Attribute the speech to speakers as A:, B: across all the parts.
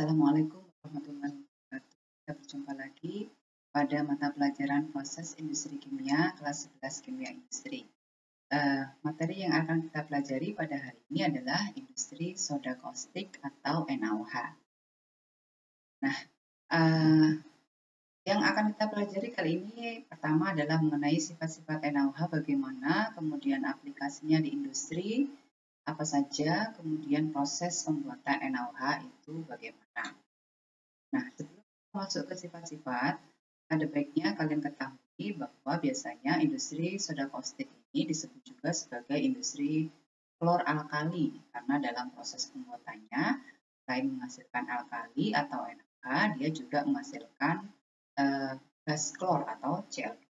A: Assalamualaikum warahmatullahi wabarakatuh. Kita berjumpa lagi pada mata pelajaran proses industri kimia kelas 11 kimia industri. Materi yang akan kita pelajari pada hari ini adalah industri soda kaustik atau NaOH. Nah, uh, yang akan kita pelajari kali ini pertama adalah mengenai sifat-sifat NaOH, bagaimana, kemudian aplikasinya di industri, apa saja, kemudian proses pembuatan NaOH itu bagaimana. Nah, sebelum masuk ke sifat-sifat, ada baiknya kalian ketahui bahwa biasanya industri soda kaustik ini disebut juga sebagai industri klor-alkali karena dalam proses pembuatannya selain menghasilkan alkali atau NaOH, dia juga menghasilkan gas klor atau Cl2.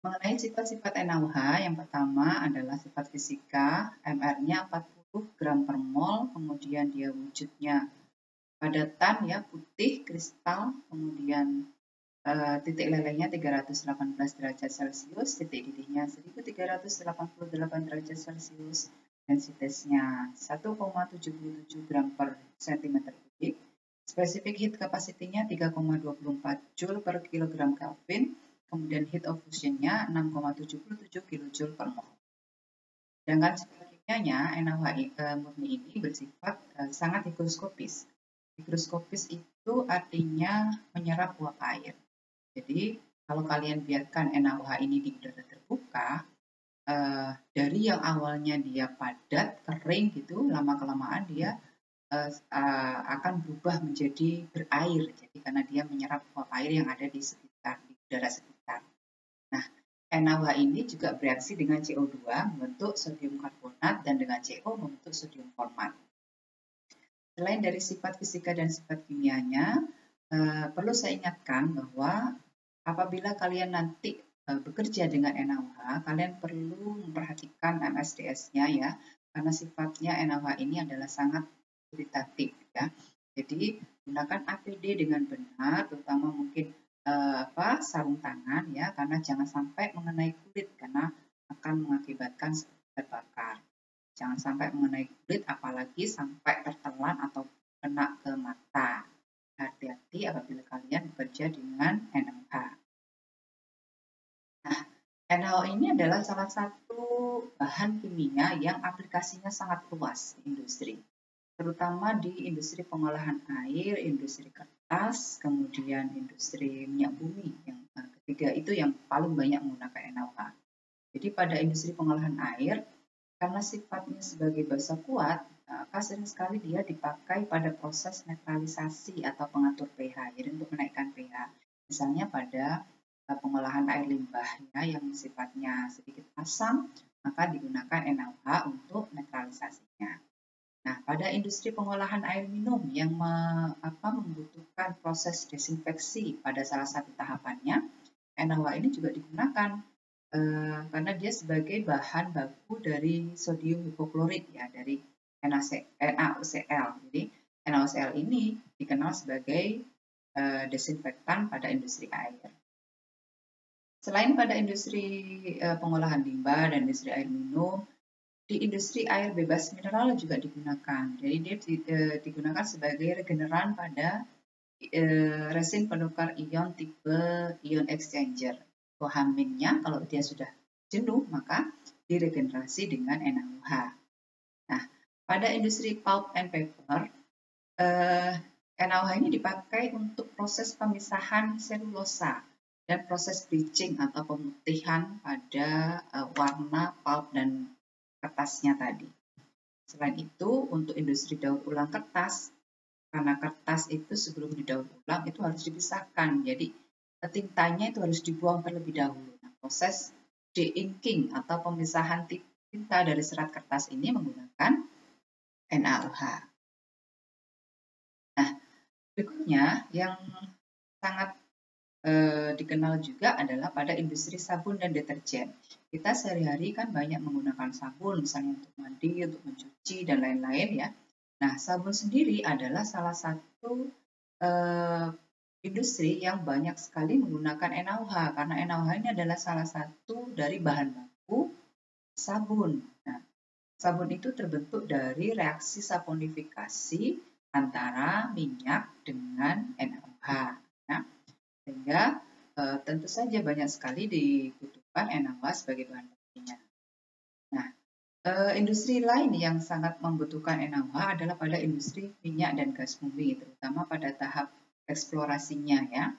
A: Mengenai sifat-sifat NaOH, yang pertama adalah sifat fisika, Mr-nya 40 gram per mol, kemudian dia wujudnya padatan ya, putih, kristal, kemudian titik lelehnya 318 derajat Celcius, titik didihnya 1388 derajat Celcius, densitasnya 1,77 gram per cm kubik, specific heat capacity-nya 3,24 Joule per kilogram Kelvin, kemudian heat of fusion-nya 6,77 kJ per mol. Sedangkan sifat kimianya, NaOH murni ini bersifat sangat higroskopis. Higroskopis itu artinya menyerap uap air. Jadi kalau kalian biarkan NaOH ini di udara terbuka, dari yang awalnya dia padat, kering gitu, lama-kelamaan dia akan berubah menjadi berair. Jadi karena dia menyerap uap air yang ada di sekitar, di udara sekitar. Nah, NaOH ini juga bereaksi dengan CO2 membentuk sodium karbonat dan dengan CO membentuk sodium format. Selain dari sifat fisika dan sifat kimianya, perlu saya ingatkan bahwa apabila kalian nanti bekerja dengan NaOH, kalian perlu memperhatikan MSDS-nya ya, karena sifatnya NaOH ini adalah sangat iritatif ya. Jadi gunakan APD dengan benar, terutama mungkin sarung tangan ya, karena jangan sampai mengenai kulit karena akan mengakibatkan terbakar. Jangan sampai mengenai kulit, apalagi sampai tertelan atau kena ke mata. Hati-hati apabila kalian bekerja dengan NaOH. Nah, NaOH ini adalah salah satu bahan kimia yang aplikasinya sangat luas di industri, terutama di industri pengolahan air, industri kertas, kemudian industri minyak bumi. Yang ketiga itu yang paling banyak menggunakan NaOH. Jadi pada industri pengolahan air, karena sifatnya sebagai basa kuat, maka sering sekali dia dipakai pada proses netralisasi atau pengatur pH, jadi untuk menaikkan pH. Misalnya pada pengolahan air limbah ya, yang sifatnya sedikit asam, maka digunakan NaOH untuk netralisasinya. Nah, pada industri pengolahan air minum yang membutuhkan proses desinfeksi pada salah satu tahapannya, NaOH ini juga digunakan karena dia sebagai bahan baku dari sodium hipoklorit ya, dari NaOCl. Jadi NaOCl ini dikenal sebagai desinfektan pada industri air. Selain pada industri pengolahan limbah dan industri air minum, di industri air bebas mineral juga digunakan. Jadi dia digunakan sebagai regeneran pada resin penukar ion tipe ion exchanger. Haminnya kalau dia sudah jenuh maka diregenerasi dengan NaOH. Nah, pada industri pulp and paper, NaOH ini dipakai untuk proses pemisahan selulosa dan proses bleaching atau pemutihan pada warna pulp dan kertasnya tadi. Selain itu, untuk industri daur ulang kertas, karena kertas itu sebelum didaur ulang itu harus dipisahkan. Jadi tintanya itu harus dibuang terlebih dahulu. Nah, proses de-inking atau pemisahan tinta dari serat kertas ini menggunakan NaOH. Nah, berikutnya yang sangat dikenal juga adalah pada industri sabun dan deterjen. Kita sehari-hari kan banyak menggunakan sabun, misalnya untuk mandi, untuk mencuci, dan lain-lain ya. Nah, sabun sendiri adalah salah satu industri yang banyak sekali menggunakan NaOH, karena NaOH ini adalah salah satu dari bahan baku sabun. Nah, Sabun itu terbentuk dari reaksi saponifikasi antara minyak dengan NaOH. Ya. Sehingga tentu saja banyak sekali dibutuhkan NaOH sebagai bahan bakunya. Nah, industri lain yang sangat membutuhkan NaOH adalah pada industri minyak dan gas bumi, terutama pada tahap eksplorasinya ya.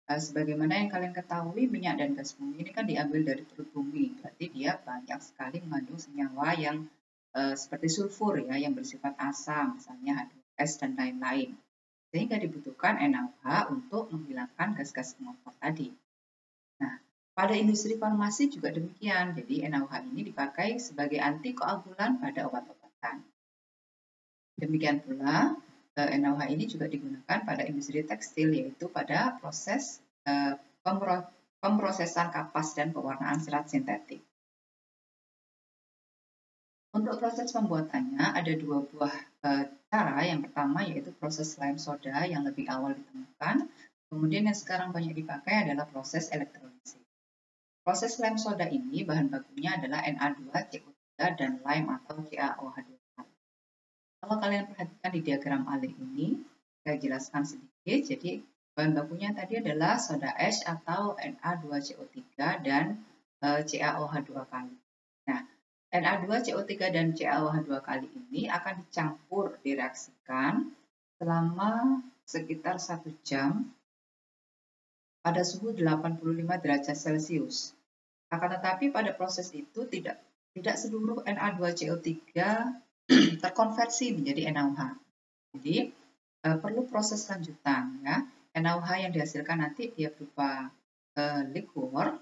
A: Sebagaimana yang kalian ketahui, minyak dan gas bumi ini kan diambil dari perut bumi, berarti dia banyak sekali mengandung senyawa yang seperti sulfur ya, yang bersifat asam, misalnya H2S dan lain-lain. Sehingga dibutuhkan NaOH untuk menghilangkan gas-gas pengokor tadi. Nah, pada industri farmasi juga demikian. Jadi NaOH ini dipakai sebagai antikoagulan pada obat-obatan. Demikian pula NaOH ini juga digunakan pada industri tekstil, yaitu pada proses pemrosesan kapas dan pewarnaan serat sintetik. Untuk proses pembuatannya ada dua buah cara. Yang pertama yaitu proses lime soda yang lebih awal ditemukan. Kemudian yang sekarang banyak dipakai adalah proses elektrolisis. Proses lime soda ini bahan bakunya adalah Na2CO3 dan lime atau CaOH2. Kalau kalian perhatikan di diagram alih ini, saya jelaskan sedikit. Jadi bahan bakunya tadi adalah soda ash atau Na2CO3 dan CaOH2 kali. Nah, Na2CO3 dan CaOH2 kali ini akan dicampur direaksikan selama sekitar 1 jam pada suhu 85 derajat Celcius. Akan tetapi pada proses itu tidak seluruh Na2CO3 terkonversi menjadi NaOH. Jadi perlu proses lanjutan ya. NaOH yang dihasilkan nanti dia berupa liquor